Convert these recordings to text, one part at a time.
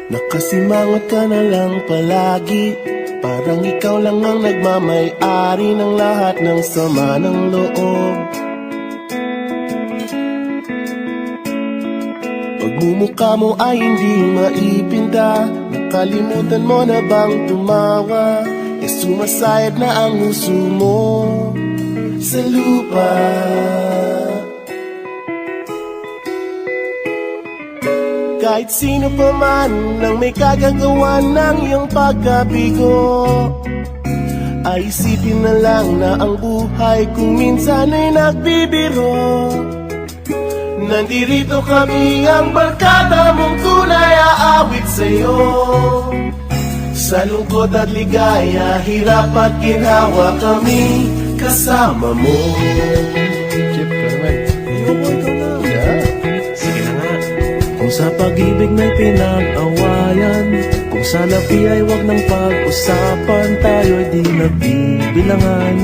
Nakasimangot ka na lang palagi, parang ikaw lang ang nagmamay-ari ng lahat ng sama ng loob. Pagmumukha mo ay hindi maipinta, nakalimutan mo na bang tumawa? E sumasayad na ang huso mo sa lupa. Kahit sino pa man ang may kagagawa ng iyong pagkabigo, ay isipin na lang na ang buhay kung minsan ay nagbibiro. Nandirito kami ang barkada mong tunay aawit sa'yo. Sa lungkot at ligaya, hirap at ginhawa kami kasama mo. Chip ka naman. Ayoko, ikaw na. Yeah. Sige na nga. Kung sa pag-ibig may pinag-awayan, kung sa labi ay wag nang pag-usapan, tayo'y di nagbibilangan.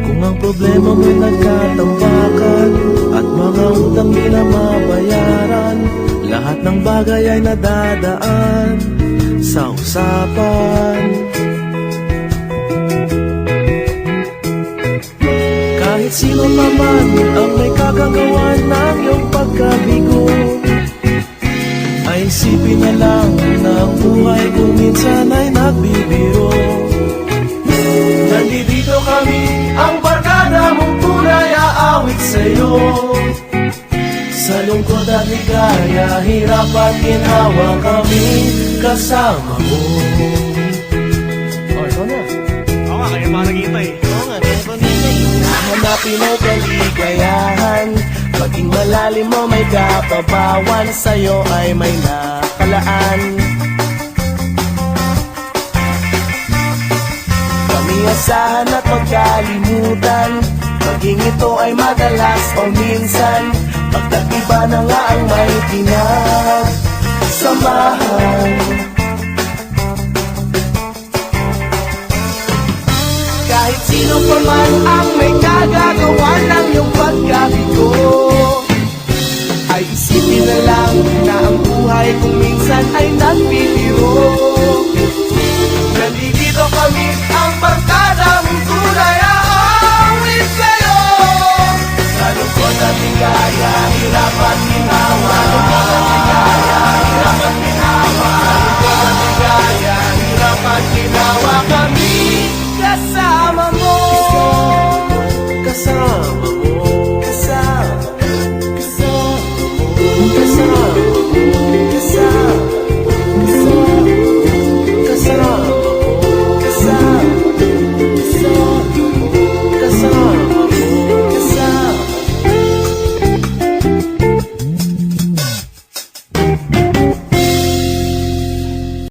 Kung ang problema mo'y nagkatambakan at mga utang di na mabayaran, lahat ng bagay ay nadadaan sa usapan. Kahit sino pa man ang may kagagawa ng iyong pagkabigo, ay isipin na lang na ang buhay kung minsan ay nagbibiro. Nandito kami, ang barkada mong tunay aawit sa'yo. Sa lungkot at ligaya, hirap at ginhawa kami kasama mo. Oh, ikaw na. Oo nga, kaya pa naghihintay. Oo nga, kaya pa nilay. Hanapin mo kaligayahan, maging malalim mo may kapabawan, sa'yo ay may nakalaan. Kamiyasahan at magkalimutan, maging ito ay madalas o minsan, pagkatiba na nga ang may pinagsamahan. Kahit sino pa man ang may kagagawa ng iyong pagkabigo,